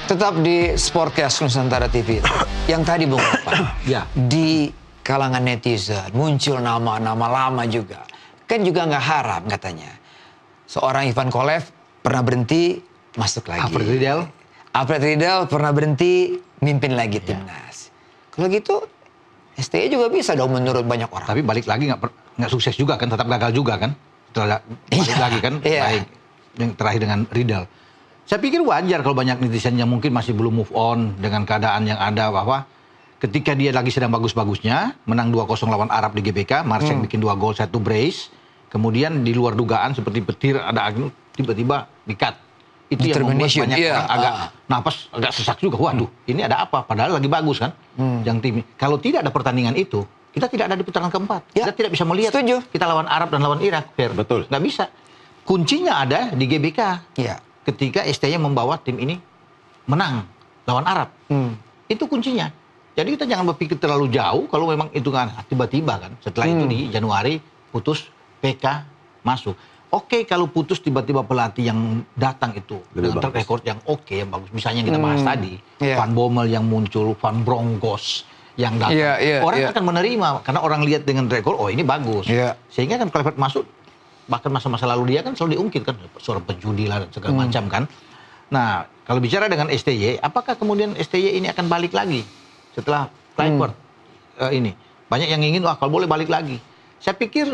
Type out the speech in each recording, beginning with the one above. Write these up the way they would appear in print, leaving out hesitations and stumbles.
Tetap di Sportcast Nusantara TV. Yang tadi Bung Ropan, Ya. di kalangan netizen muncul nama-nama lama juga. Kan juga nggak haram katanya. Seorang Ivan Kolev pernah berhenti, masuk lagi. Alfred Riedel pernah berhenti, mimpin lagi timnas. Kalau gitu, STY juga bisa dong menurut banyak orang. Tapi balik lagi nggak sukses juga kan, tetap gagal juga kan. Setelah balik lagi kan, baik yang terakhir dengan Riedel. Saya pikir wajar kalau banyak netizen yang mungkin masih belum move on dengan keadaan yang ada, bahwa ketika dia lagi sedang bagus-bagusnya, menang 2-0 lawan Arab di GBK, Marcel bikin 2 gol, 1 brace, kemudian di luar dugaan seperti petir ada angin, tiba-tiba di-cut. Itu yang membuat banyak orang agak napas, agak sesak juga. Waduh, ini ada apa? Padahal lagi bagus kan, yang tim. Kalau tidak ada pertandingan itu, kita tidak ada di putaran keempat. Kita tidak bisa melihat. Kita lawan Arab dan lawan Irak. Betul. Nggak bisa. Kuncinya ada di GBK. Ketika STY membawa tim ini menang lawan Arab. Itu kuncinya. Jadi kita jangan berpikir terlalu jauh kalau memang itu kan tiba-tiba kan. Setelah itu di Januari putus, PK masuk. Oke, kalau putus tiba-tiba pelatih yang datang itu dengan track record yang yang bagus. Misalnya yang kita bahas tadi, Van Bommel yang muncul, Van Bronckhorst yang datang. Orang akan menerima karena orang lihat dengan rekor, oh ini bagus. Sehingga kan Kluivert masuk, bahkan masa-masa lalu dia kan selalu diungkit kan, seorang pejudi lah dan segala macam kan. Nah, kalau bicara dengan STY, apakah kemudian STY ini akan balik lagi setelah Kluivert ini? Banyak yang ingin, wah kalau boleh balik lagi. Saya pikir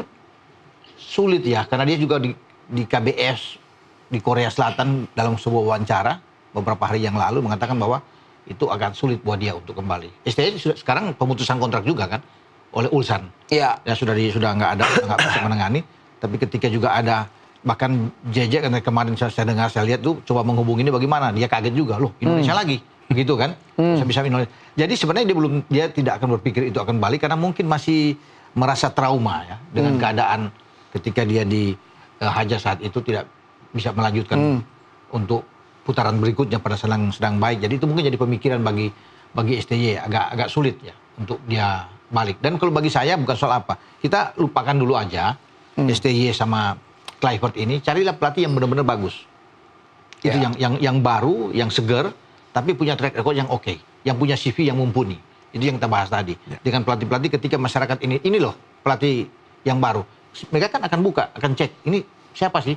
sulit ya, karena dia juga di KBS di Korea Selatan dalam sebuah wawancara beberapa hari yang lalu mengatakan bahwa itu agak sulit buat dia untuk kembali. STY sekarang pemutusan kontrak juga kan oleh Ulsan. Ya sudah nggak bisa menangani. Tapi ketika juga ada, bahkan JJ kan kemarin saya dengar, saya lihat tuh coba menghubungi ini bagaimana, dia kaget juga, loh Indonesia lagi, begitu kan? Bisa Indonesia. Jadi sebenarnya dia tidak akan berpikir itu akan balik karena mungkin masih merasa trauma ya dengan keadaan ketika dia di Hajar saat itu tidak bisa melanjutkan untuk putaran berikutnya pada sedang baik. Jadi itu mungkin jadi pemikiran bagi STY, agak sulit ya untuk dia balik. Dan kalau bagi saya bukan soal apa, kita lupakan dulu aja. STY sama Kluivert ini, carilah pelatih yang benar-benar bagus. Itu yang baru, yang seger, tapi punya track record yang oke, yang punya CV yang mumpuni. Itu yang kita bahas tadi. Dengan pelatih-pelatih ketika masyarakat ini loh pelatih yang baru. Mereka kan akan buka, akan cek, ini siapa sih?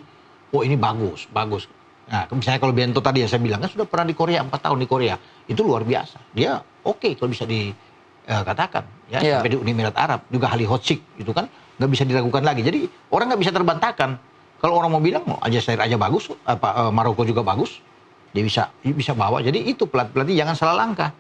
Oh ini bagus. Nah, misalnya kalau Bento tadi yang saya bilang, kan sudah pernah di Korea, 4 tahun di Korea. Itu luar biasa. Dia oke kalau bisa dikatakan. Sampai di Uni Emirat Arab. Juga Halilhodžić itu kan nggak bisa diragukan lagi. Jadi orang nggak bisa terbantahkan. Kalau orang mau bilang, Aljazair aja bagus, Maroko juga bagus, dia bisa bawa. Jadi itu pelatih jangan salah langkah,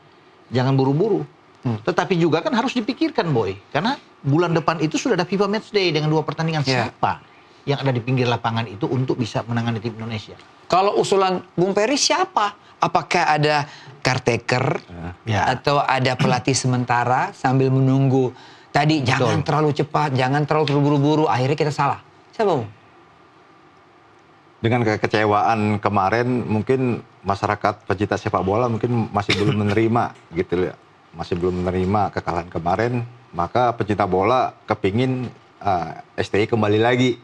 jangan buru-buru. Tetapi juga kan harus dipikirkan Boy, karena bulan depan itu sudah ada FIFA Matchday dengan 2 pertandingan. Siapa yang ada di pinggir lapangan itu untuk bisa menangani tim Indonesia? Kalau usulan Bung Peri siapa? Apakah ada caretaker atau ada pelatih sementara sambil menunggu? Tadi jangan terlalu cepat, jangan terlalu terburu-buru, akhirnya kita salah. Siapa Bung? Dengan kekecewaan kemarin, mungkin masyarakat pecinta sepak bola mungkin masih belum menerima gitu ya. Masih belum menerima kekalahan kemarin, maka pecinta bola kepingin STY kembali lagi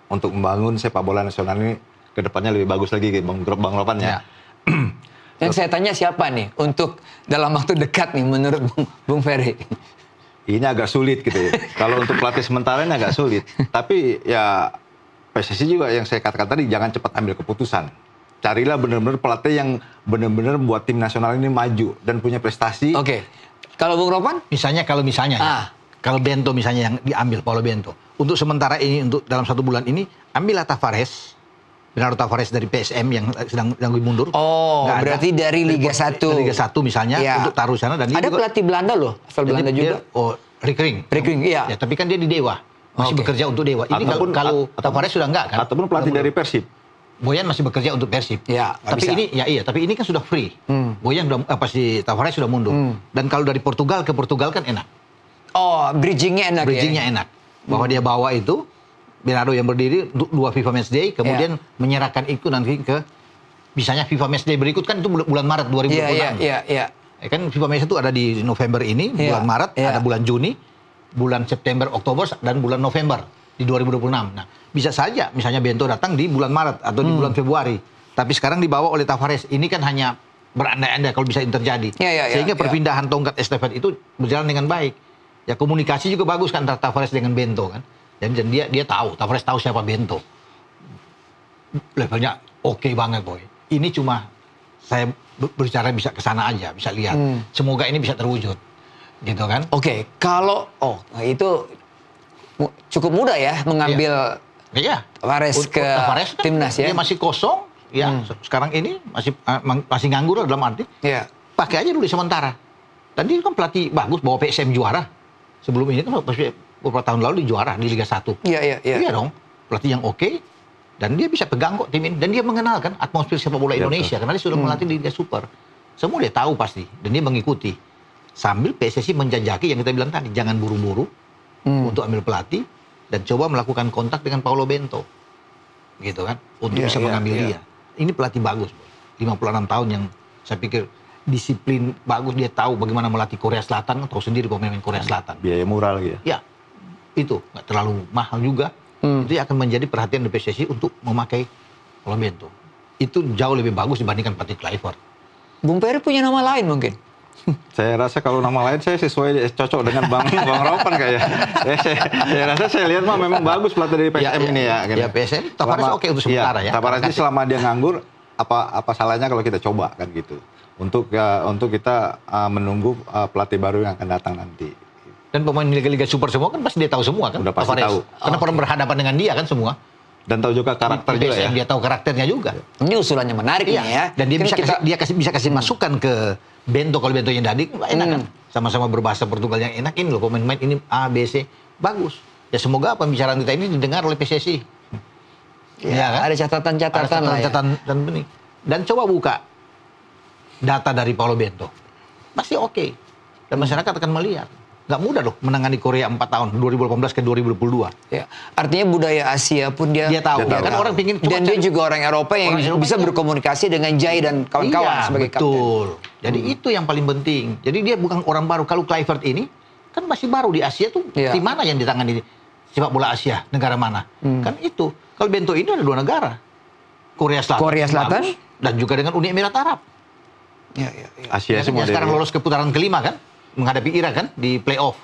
untuk membangun sepak bola nasional ini ke depannya lebih bagus lagi, Bang Ropan ya. Yang saya tanya siapa nih untuk dalam waktu dekat nih menurut Bung Ferry? Ini agak sulit gitu ya. Kalau untuk pelatih sementara ini agak sulit. Tapi ya PSSI juga yang saya katakan tadi, jangan cepat ambil keputusan. Carilah benar-benar pelatih yang benar-benar buat tim nasional ini maju dan punya prestasi. Kalau Bung Ropan? Kalau misalnya kalau Bento misalnya yang diambil, Paulo Bento. Untuk sementara ini, untuk dalam 1 bulan ini, ambillah Tavares. Bernardo Tavares dari PSM yang sedang mundur. Berarti dari Liga 1. Liga 1 misalnya, untuk taruh sana. Dan ada pelatih Belanda loh, asal Belanda juga. Rickering, iya. Ya, tapi kan dia di Dewa. Masih bekerja untuk Dewa. Ini kalau Tavares sudah enggak kan? Ataupun pelatih dari Persib. Boyan masih bekerja untuk Persib. Tapi ini kan sudah free. Boyan Tavares sudah mundur. Dan kalau dari Portugal ke Portugal kan enak. Bridgingnya enak. Enak. Bahwa dia bawa itu Bernardo yang berdiri untuk 2 FIFA Matchday, kemudian menyerahkan itu nanti ke misalnya FIFA Matchday berikut kan itu bulan Maret 2026. Kan FIFA Matchday itu ada di November ini, bulan Maret, ada bulan Juni, bulan September, Oktober, dan bulan November di 2026. Nah, bisa saja misalnya Bento datang di bulan Maret atau di bulan Februari. Tapi sekarang dibawa oleh Tavares. Ini kan hanya berandai-andai kalau bisa terjadi. Sehingga perpindahan tongkat estafet itu berjalan dengan baik. Ya komunikasi juga bagus kan antara Tavares dengan Bento kan. Dan dia tahu, Tavares tahu siapa Bento. Levelnya oke banget boy. Ini cuma saya berbicara bisa ke sana aja, bisa lihat. Semoga ini bisa terwujud. Gitu kan? Oke, kalau itu cukup mudah ya mengambil Tavares ke Tavares kan timnas ya. Dia masih kosong, ya. Sekarang ini masih nganggur dalam arti. Pakai aja dulu sementara. Dan dia kan pelatih bagus, bawa PSM juara. Sebelum ini kan beberapa tahun lalu di juara di Liga 1. Iya dong, pelatih yang oke. Dan dia bisa pegang kok tim ini. Dan dia mengenal kan atmosfer sepak bola Indonesia. Karena dia sudah melatih di Liga Super. Semua dia tahu pasti. Dan dia mengikuti. Sambil PSSI menjajaki yang kita bilang tadi. Jangan buru-buru untuk ambil pelatih. Dan coba melakukan kontak dengan Paulo Bento. Gitu kan. Untuk bisa mengambil dia. Ini pelatih bagus. 56 tahun yang saya pikir disiplin bagus. Dia tahu bagaimana melatih Korea Selatan. Tahu sendiri pemain Korea Selatan. Biaya murah lagi ya. Ya. Itu. Nggak terlalu mahal juga. Itu akan menjadi perhatian dari PSSI untuk memakai Paulo Bento. Itu jauh lebih bagus dibandingkan Patrick Kluivert. Bung Peri punya nama lain mungkin? Saya rasa kalau nama lain saya cocok dengan Bang Ropan kayak. Saya rasa saya lihat mah memang bagus pelatih dari PSM ini ya. Gitu. Ya PSM, Tavares oke untuk sementara ya. Tavares ini selama dia nganggur, apa salahnya kalau kita coba kan gitu. Untuk kita menunggu pelatih baru yang akan datang nanti. Dan pemain Liga Super semua kan pasti dia tahu semua kan. Udah pasti tahu. Karena pernah berhadapan dengan dia kan semua. Dan tahu juga karakter juga ya. Dia tahu karakternya juga. Ini usulannya menarik ini ya. Dan dia bisa kasih masukan ke Bento kalau Bento yang dadi enak kan. Sama-sama berbahasa Portugal yang enak ini loh pemain-pemain ini A, B, C bagus. Ya semoga pembicaraan kita ini didengar oleh PSSI. Ya, kan? Ada catatan-catatan lah ya. Dan coba buka data dari Paulo Bento. Pasti oke. Dan masyarakat akan melihat. Nggak mudah loh menangani Korea 4 tahun, 2018 ke 2022. Ya, artinya budaya Asia pun dia tahu. Dia kan orang pingin dan dia juga orang Eropa yang bisa berkomunikasi dengan Jai dan kawan-kawan sebagai kapten. Betul. Jadi itu yang paling penting. Jadi dia bukan orang baru. Kalau Kluivert ini kan masih baru di Asia tuh. Di mana yang ditangani sepak bola Asia? Negara mana? Kan itu. Kalau Bento ini ada 2 negara. Korea Selatan bagus, dan juga dengan Uni Emirat Arab. Asia semua. Sekarang lolos ke putaran kelima kan? Menghadapi Irak kan di playoff.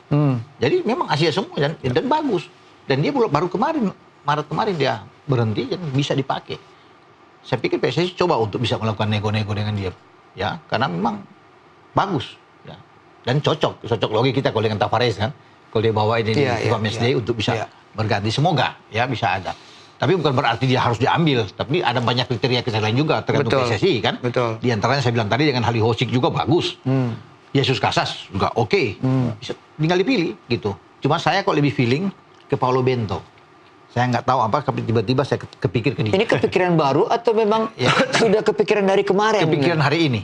Jadi memang Asia semua dan bagus. Dan dia baru Maret kemarin dia berhenti dan bisa dipakai. Saya pikir PSSI coba untuk bisa melakukan nego-nego dengan dia, ya karena memang bagus, ya. Dan cocok logi kita kalau dengan Tavares kan, kalau dia bawa ini di FIFA Matchday untuk bisa berganti, semoga ya bisa ada. Tapi bukan berarti dia harus diambil, tapi ada banyak kriteria lain juga tergantung PSSI kan. Betul. Di antaranya saya bilang tadi dengan Halihosik juga bagus. Yesus Casas juga oke. Bisa tinggal dipilih gitu. Cuma saya kok lebih feeling ke Paulo Bento. Saya nggak tahu apa, tapi tiba-tiba saya kepikir ke dia. Ini kepikiran baru atau memang sudah kepikiran dari kemarin? Kepikiran hari ini.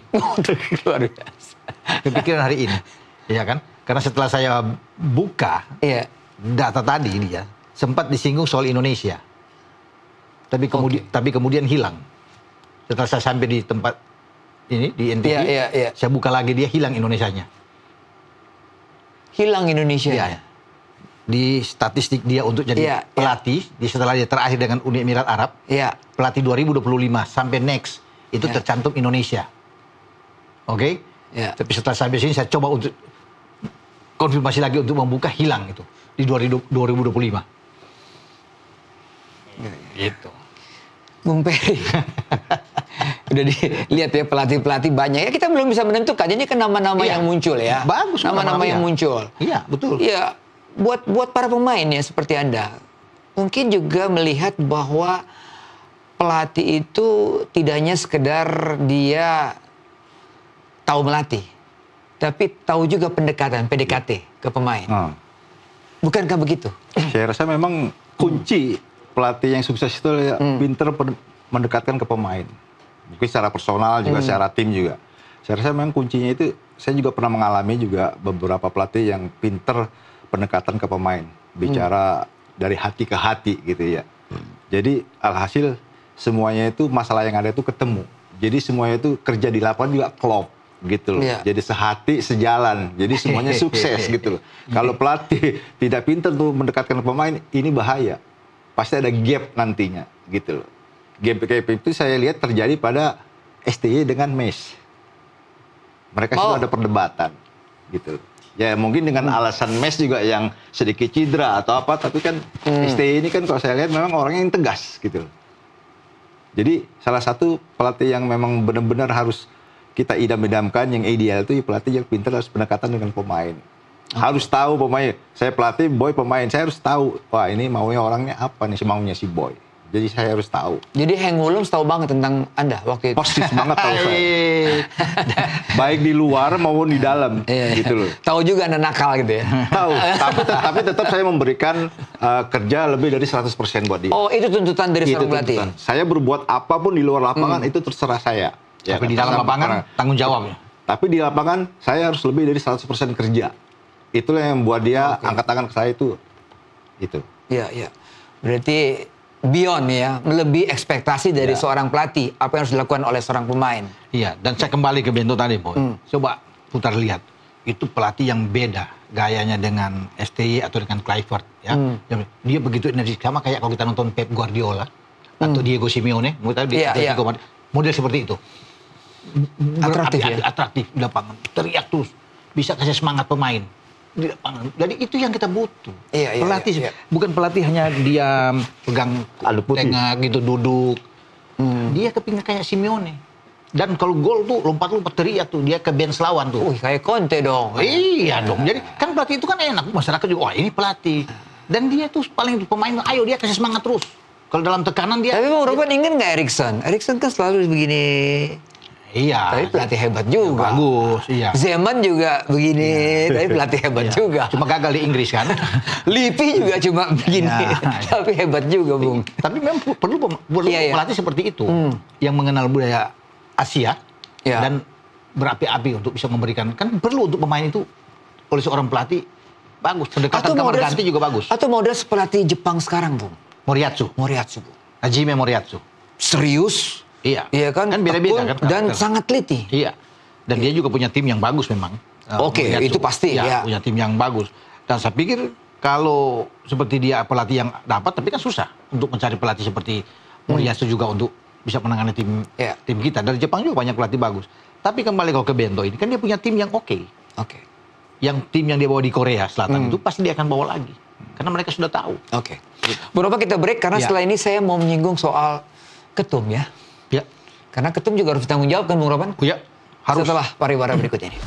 Luar biasa. Kepikiran hari ini. Ya kan? Karena setelah saya buka data tadi dia sempat disinggung soal Indonesia. Tapi kemudian hilang. Setelah saya sampai di tempat ini di NTV, saya buka lagi dia hilang Indonesianya. Hilang Indonesia. Di statistik dia untuk jadi pelatih, setelah dia terakhir dengan Uni Emirat Arab, pelatih 2025 sampai next itu tercantum Indonesia. Oke? Tapi setelah sampai sini saya coba untuk konfirmasi lagi untuk membuka, hilang itu di 2025. Gitu. Bung Peri. Udah dilihat ya pelatih-pelatih banyak ya, kita belum bisa menentukan. Ini kan nama-nama yang muncul ya. Bagus nama-nama yang muncul. Iya, betul. Iya, buat para pemain ya seperti Anda. Mungkin juga melihat bahwa pelatih itu tidak hanya sekedar dia tahu melatih, tapi tahu juga PDKT ke pemain. Bukankah begitu? Saya rasa memang kunci pelatih yang sukses itu pinter mendekatkan ke pemain. Mungkin secara personal juga, secara tim juga. Saya rasa memang kuncinya itu, saya juga pernah mengalami juga beberapa pelatih yang pinter pendekatan ke pemain. Bicara dari hati ke hati gitu ya. Jadi alhasil semuanya itu, masalah yang ada itu ketemu. Jadi semuanya itu kerja di lapangan juga klop gitu loh. Jadi sehati, sejalan. Jadi semuanya sukses gitu loh. Kalau pelatih tidak pinter tuh mendekatkan ke pemain, ini bahaya. Pasti ada gap nantinya gitu loh. Gap itu saya lihat terjadi pada STY dengan Mes. Mereka sudah ada perdebatan, gitu. Ya mungkin dengan alasan Mes juga yang sedikit cedera atau apa, tapi kan STY ini kan kalau saya lihat memang orangnya yang tegas, gitu. Jadi salah satu pelatih yang memang benar-benar harus kita idam-idamkan, yang ideal itu pelatih yang pintar, harus pendekatan dengan pemain. Harus tahu pemain. Saya pelatih, Boy pemain. Saya harus tahu, wah ini maunya orangnya apa nih, maunya si Boy. Jadi saya harus tahu. Jadi Hank Williams tahu banget tentang Anda waktu itu. Persis banget tahu saya. Baik di luar maupun di dalam, gitu loh. Tahu juga Anda nakal gitu ya. Tahu, tapi tetap saya memberikan kerja lebih dari 100% buat dia. Oh, itu tuntutan dari seorang pelatih. Saya berbuat apapun di luar lapangan itu terserah saya. Ya, tapi di dalam lapangan tanggung jawab ya. Tapi di lapangan saya harus lebih dari 100% kerja. Itulah yang membuat dia angkat tangan ke saya itu. Iya, iya. Berarti beyond ya, melebihi ekspektasi dari seorang pelatih, apa yang harus dilakukan oleh seorang pemain. Iya, dan saya kembali ke Bento tadi, Boy. Coba putar lihat, itu pelatih yang beda gayanya dengan STY atau dengan Kluivert, ya. Dia begitu energik, sama kayak kalau kita nonton Pep Guardiola atau Diego Simeone, model seperti itu. Atraktif, atraktif di lapangan, teriak terus, bisa kasih semangat pemain di lapangan. Jadi itu yang kita butuh. Pelatih bukan pelatih hanya dia pegang tengah gitu duduk. Dia kepingin kayak Simeone. Dan kalau gol tuh lompat-lompat teriak tuh, dia ke bench lawan tuh. Kayak Conte dong. Iya dong. Jadi kan pelatih itu kan enak, masyarakat juga, wah ini pelatih. Dan dia tuh paling pemain, ayo dia kasih semangat terus. Kalau dalam tekanan dia. Tapi Bang Robben ingin nggak Eriksen? Eriksen kan selalu begini. Iya. Tapi pelatih hebat juga. Bagus, iya. Zeman juga begini, tapi pelatih hebat juga. Cuma gagal di Inggris kan. Lippi juga cuma begini, tapi hebat juga, Bung. Tapi memang perlu pelatih seperti itu, yang mengenal budaya Asia dan berapi-api untuk bisa memberikan. Kan perlu untuk pemain itu oleh seorang pelatih bagus. Pendekatan kamar ganti juga bagus. Atau model pelatih Jepang sekarang, Bung. Moriyasu, Bung. Hajime Moriyasu. Serius? Iya kan beda-beda kan. Dan sangat teliti. Iya. Dan dia juga punya tim yang bagus memang. Itu pasti. Punya tim yang bagus. Dan saya pikir kalau seperti dia pelatih yang dapat, tapi kan susah untuk mencari pelatih seperti Moriyasu juga untuk bisa menangani tim kita. Dari Jepang juga banyak pelatih bagus. Tapi kembali kalau ke Bento ini, kan dia punya tim yang oke. Yang tim yang dia bawa di Korea Selatan itu pasti dia akan bawa lagi. Karena mereka sudah tahu. Berapa kita break, karena setelah ini saya mau menyinggung soal ketum ya. Ya. Karena ketum juga harus bertanggung jawab kan, Bung Robben? Iya, harus. Setelah pariwara berikut ini.